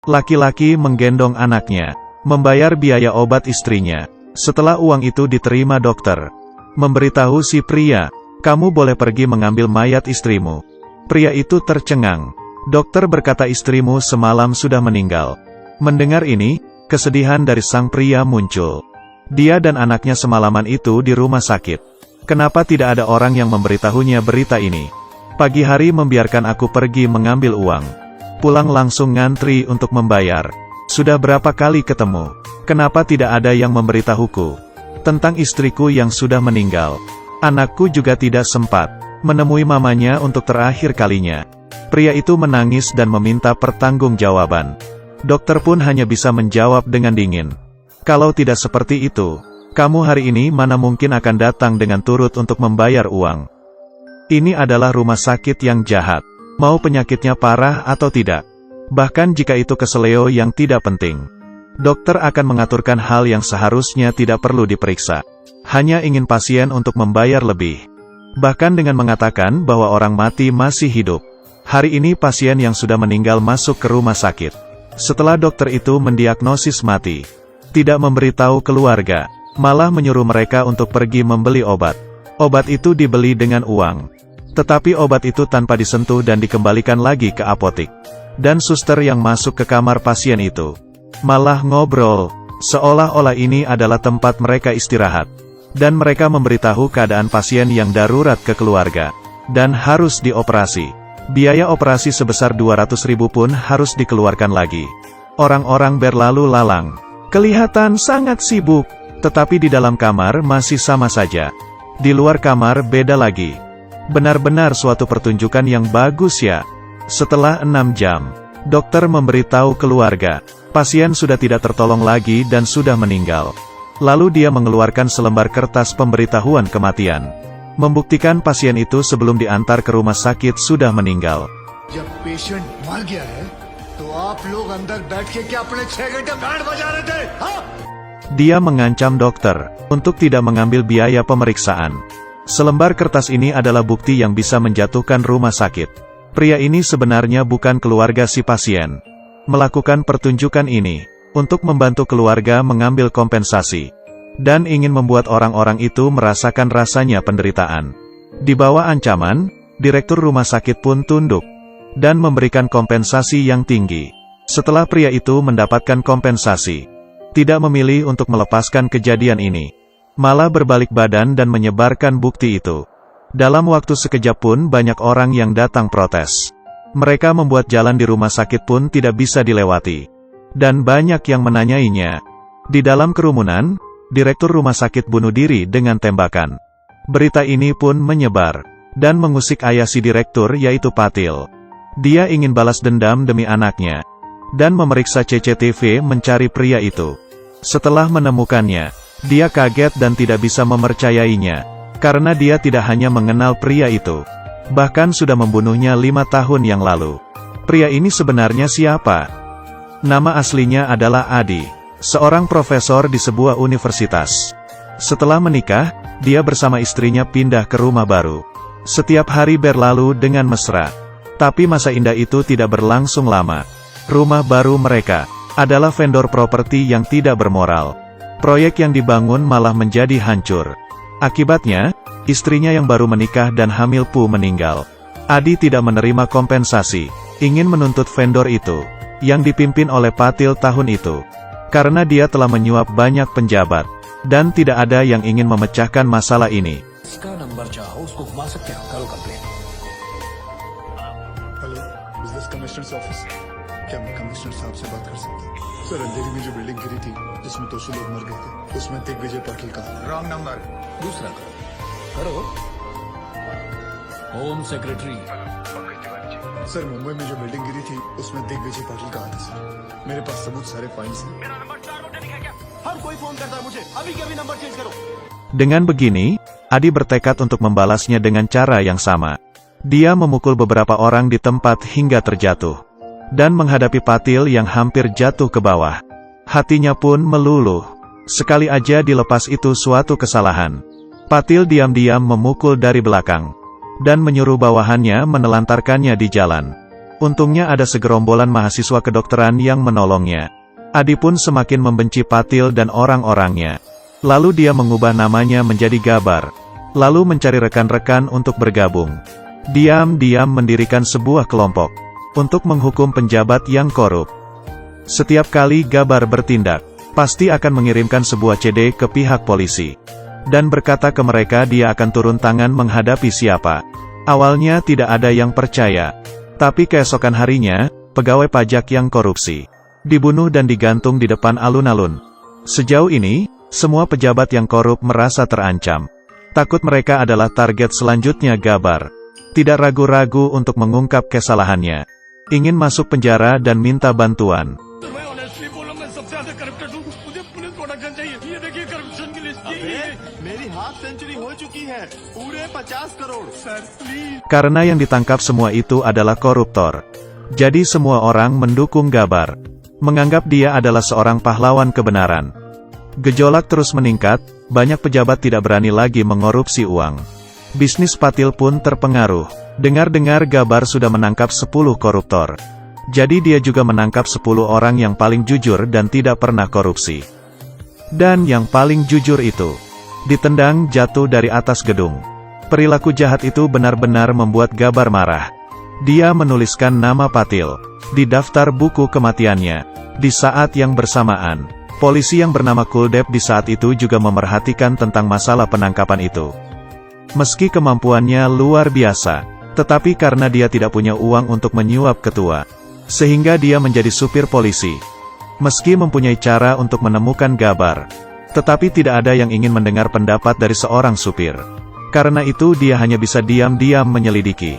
Laki-laki menggendong anaknya, membayar biaya obat istrinya. Setelah uang itu diterima dokter, memberitahu si pria, "Kamu boleh pergi mengambil mayat istrimu." Pria itu tercengang. Dokter berkata istrimu semalam sudah meninggal. Mendengar ini, kesedihan dari sang pria muncul. Dia dan anaknya semalaman itu di rumah sakit. Kenapa tidak ada orang yang memberitahunya berita ini? Pagi hari membiarkan aku pergi mengambil uang. Pulang langsung ngantri untuk membayar. Sudah berapa kali ketemu? Kenapa tidak ada yang memberitahuku tentang istriku yang sudah meninggal? Anakku juga tidak sempat menemui mamanya untuk terakhir kalinya. Pria itu menangis dan meminta pertanggungjawaban. Dokter pun hanya bisa menjawab dengan dingin, "Kalau tidak seperti itu, kamu hari ini mana mungkin akan datang dengan turut untuk membayar uang. Ini adalah rumah sakit yang jahat, mau penyakitnya parah atau tidak. Bahkan jika itu keseleo yang tidak penting, dokter akan mengaturkan hal yang seharusnya tidak perlu diperiksa. Hanya ingin pasien untuk membayar lebih. Bahkan dengan mengatakan bahwa orang mati masih hidup. Hari ini pasien yang sudah meninggal masuk ke rumah sakit. Setelah dokter itu mendiagnosis mati, tidak memberitahu keluarga, malah menyuruh mereka untuk pergi membeli obat. Obat itu dibeli dengan uang. Tetapi obat itu tanpa disentuh dan dikembalikan lagi ke apotik. Dan suster yang masuk ke kamar pasien itu malah ngobrol, seolah-olah ini adalah tempat mereka istirahat. Dan mereka memberitahu keadaan pasien yang darurat ke keluarga, dan harus dioperasi. Biaya operasi sebesar 200.000 pun harus dikeluarkan lagi. Orang-orang berlalu lalang, kelihatan sangat sibuk, tetapi di dalam kamar masih sama saja. Di luar kamar beda lagi. Benar-benar suatu pertunjukan yang bagus ya. Setelah 6 jam, dokter memberitahu keluarga, pasien sudah tidak tertolong lagi dan sudah meninggal. Lalu dia mengeluarkan selembar kertas pemberitahuan kematian, membuktikan pasien itu sebelum diantar ke rumah sakit sudah meninggal. Jab patient mar gaya hai, to aap log andar baith ke kya apne 6 घंटे बैंड बजा rahe the? Dia mengancam dokter untuk tidak mengambil biaya pemeriksaan. Selembar kertas ini adalah bukti yang bisa menjatuhkan rumah sakit. Pria ini sebenarnya bukan keluarga si pasien. Melakukan pertunjukan ini untuk membantu keluarga mengambil kompensasi, dan ingin membuat orang-orang itu merasakan rasanya penderitaan. Di bawah ancaman, direktur rumah sakit pun tunduk dan memberikan kompensasi yang tinggi. Setelah pria itu mendapatkan kompensasi, tidak memilih untuk melepaskan kejadian ini, malah berbalik badan dan menyebarkan bukti itu. Dalam waktu sekejap pun banyak orang yang datang protes. Mereka membuat jalan di rumah sakit pun tidak bisa dilewati. Dan banyak yang menanyainya. Di dalam kerumunan, direktur rumah sakit bunuh diri dengan tembakan. Berita ini pun menyebar, dan mengusik ayah si direktur yaitu Patil. Dia ingin balas dendam demi anaknya, dan memeriksa CCTV mencari pria itu. Setelah menemukannya, dia kaget dan tidak bisa mempercayainya, karena dia tidak hanya mengenal pria itu, bahkan sudah membunuhnya 5 tahun yang lalu. Pria ini sebenarnya siapa? Nama aslinya adalah Adi, seorang profesor di sebuah universitas. Setelah menikah, dia bersama istrinya pindah ke rumah baru. Setiap hari berlalu dengan mesra. Tapi masa indah itu tidak berlangsung lama. Rumah baru mereka adalah vendor properti yang tidak bermoral. Proyek yang dibangun malah menjadi hancur. Akibatnya, istrinya yang baru menikah dan hamil pun meninggal. Adi tidak menerima kompensasi, ingin menuntut vendor itu, yang dipimpin oleh Patil tahun itu, karena dia telah menyuap banyak penjabat, dan tidak ada yang ingin memecahkan masalah ini. Hello, is this commissioner's office? क्या मैं कमिश्नर साहब से बात कर सकता हूँ? सर, अंधेरी में जो बिल्डिंग गिरी थी, जिसमें 200 लोग मर गए थे, उसमें दिग्विजय पाटिल का रॉन्ग नंबर, दूसरा करो होम सेक्रेटरी। सर, मुंबई में जो बिल्डिंग गिरी थी, उसमें दिग्विजय पाटिल का आता सर। मेरे पास सबूत सारे फाइल्स हैं। मेरा नंबर 4 पे दिखा क्या? हर कोई फोन करता है मुझे, अभी के अभी नंबर चेंज करो। Dengan begini, Adi bertekad untuk membalasnya dengan cara yang sama. Dia memukul beberapa orang di tempat hingga terjatuh, dan menghadapi Patil yang hampir jatuh ke bawah. Hatinya pun meluluh. Sekali aja dilepas itu suatu kesalahan. Patil diam-diam memukul dari belakang, dan menyuruh bawahannya menelantarkannya di jalan. Untungnya ada segerombolan mahasiswa kedokteran yang menolongnya. Adi pun semakin membenci Patil dan orang-orangnya. Lalu dia mengubah namanya menjadi Gabar. Lalu mencari rekan-rekan untuk bergabung. Diam-diam mendirikan sebuah kelompok untuk menghukum penjabat yang korup. Setiap kali Gabar bertindak, pasti akan mengirimkan sebuah CD ke pihak polisi. Dan berkata ke mereka dia akan turun tangan menghadapi siapa. Awalnya tidak ada yang percaya. Tapi keesokan harinya, pegawai pajak yang korupsi dibunuh dan digantung di depan alun-alun. Sejauh ini, semua pejabat yang korup merasa terancam. Takut mereka adalah target selanjutnya Gabar. Tidak ragu-ragu untuk mengungkap kesalahannya. Ingin masuk penjara dan minta bantuan. Karena yang ditangkap semua itu adalah koruptor. Jadi semua orang mendukung Gabar. Menganggap dia adalah seorang pahlawan kebenaran. Gejolak terus meningkat, banyak pejabat tidak berani lagi mengorupsi uang. Bisnis Patil pun terpengaruh. Dengar-dengar Gabar sudah menangkap 10 koruptor. Jadi dia juga menangkap 10 orang yang paling jujur dan tidak pernah korupsi. Dan yang paling jujur itu ditendang jatuh dari atas gedung. Perilaku jahat itu benar-benar membuat Gabar marah. Dia menuliskan nama Patil di daftar buku kematiannya. Di saat yang bersamaan, polisi yang bernama Kuldep di saat itu juga memerhatikan tentang masalah penangkapan itu. Meski kemampuannya luar biasa, tetapi karena dia tidak punya uang untuk menyuap ketua, sehingga dia menjadi supir polisi. Meski mempunyai cara untuk menemukan Gabar, tetapi tidak ada yang ingin mendengar pendapat dari seorang supir. Karena itu dia hanya bisa diam-diam menyelidiki.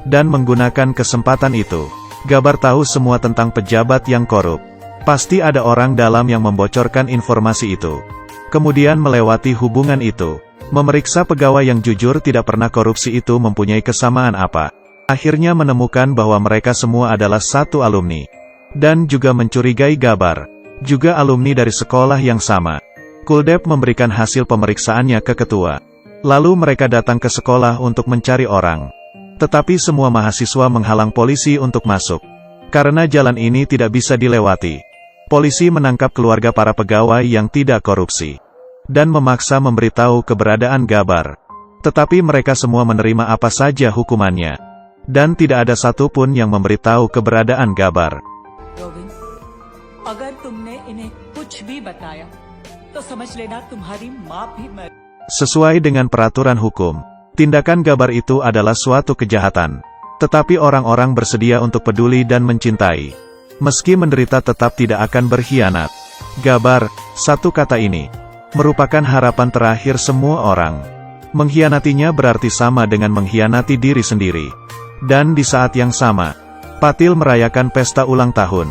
Dan menggunakan kesempatan itu, Gabar tahu semua tentang pejabat yang korup. Pasti ada orang dalam yang membocorkan informasi itu. Kemudian melewati hubungan itu, memeriksa pegawai yang jujur tidak pernah korupsi itu mempunyai kesamaan apa. Akhirnya menemukan bahwa mereka semua adalah satu alumni. Dan juga mencurigai Gabar, juga alumni dari sekolah yang sama. Kuldep memberikan hasil pemeriksaannya ke ketua. Lalu mereka datang ke sekolah untuk mencari orang. Tetapi semua mahasiswa menghalang polisi untuk masuk. Karena jalan ini tidak bisa dilewati. Polisi menangkap keluarga para pegawai yang tidak korupsi. Dan memaksa memberitahu keberadaan Gabar. Tetapi mereka semua menerima apa saja hukumannya. Dan tidak ada satupun yang memberitahu keberadaan Gabar. Govind, अगर तुमने इन्हें कुछ भी बताया, तो समझ लेना तुम्हारी माँ भी मर। Sesuai dengan peraturan hukum, tindakan Gabar itu adalah suatu kejahatan. Tetapi orang-orang bersedia untuk peduli dan mencintai. Meski menderita tetap tidak akan berkhianat. Gabar, satu kata ini, merupakan harapan terakhir semua orang. Mengkhianatinya berarti sama dengan mengkhianati diri sendiri. Dan di saat yang sama, Patil merayakan pesta ulang tahun.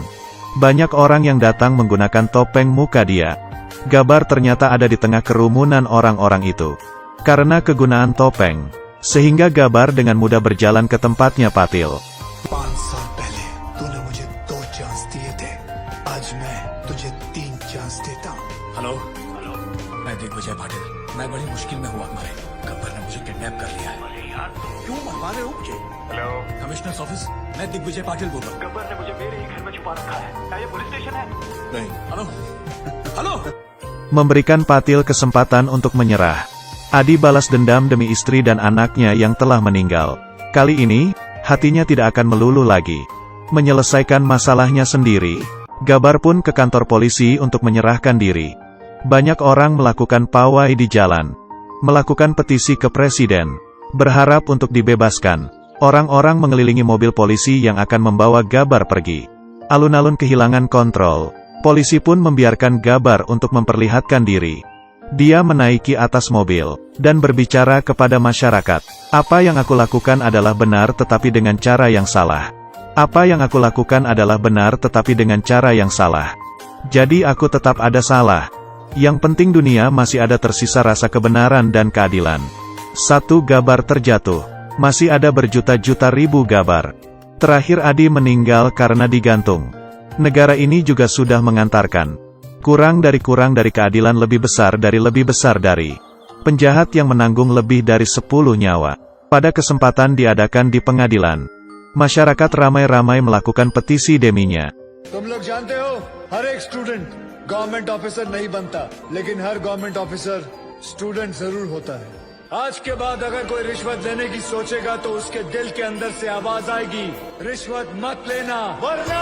Banyak orang yang datang menggunakan topeng muka dia. Gabar ternyata ada di tengah kerumunan orang-orang itu. Karena kegunaan topeng, sehingga Gabar dengan mudah berjalan ke tempatnya Patil. 5 साल पहले तूने मुझे 2 चांस दिए थे। आज मैं तुझे 3 चांस देता हूँ। हेलो हेलो, मैं दिग्विजय पाटिल। मैं बड़ी मुश्किल में हूँ तुम्हारे। गब्बर ने मुझे किडनैप कर लिया है। अरे यार, क्यों मरवा रहे हो मुझे? हेलो, कमिश्नर्स ऑफिस, मैं दिग्विजय पाटिल बोल रहा हूँ। गब्बर ने मुझे मेरे ही घर में छुपा रखा है। क्या ये पुलिस स्टेशन है? नहीं। Hello hello. Memberikan Patil kesempatan untuk menyerah. Adi balas dendam demi istri dan anaknya yang telah meninggal. Kali ini, hatinya tidak akan melulu lagi. Menyelesaikan masalahnya sendiri, Gabar pun ke kantor polisi untuk menyerahkan diri. Banyak orang melakukan pawai di jalan. Melakukan petisi ke presiden. Berharap untuk dibebaskan. Orang-orang mengelilingi mobil polisi yang akan membawa Gabar pergi. Alun-alun kehilangan kontrol. Polisi pun membiarkan Gabar untuk memperlihatkan diri. Dia menaiki atas mobil, dan berbicara kepada masyarakat. Apa yang aku lakukan adalah benar tetapi dengan cara yang salah. Apa yang aku lakukan adalah benar tetapi dengan cara yang salah. Jadi aku tetap ada salah. Yang penting dunia masih ada tersisa rasa kebenaran dan keadilan. Satu Gabar terjatuh. Masih ada berjuta-juta ribu Gabar. Terakhir Adi meninggal karena digantung. Negara ini juga sudah mengantarkan. Kurang dari keadilan lebih besar dari. Penjahat yang menanggung lebih dari 10 nyawa. Pada kesempatan diadakan di pengadilan. Masyarakat ramai-ramai melakukan petisi deminya. तुम लोग जानते हो हर एक student government officer नहीं बनता, लेकिन हर government officer student जरूर होता है। आज के बाद अगर कोई रिश्वत लेने की सोचेगा तो उसके दिल के अंदर से आवाज आएगी, रिश्वत मत लेना वरना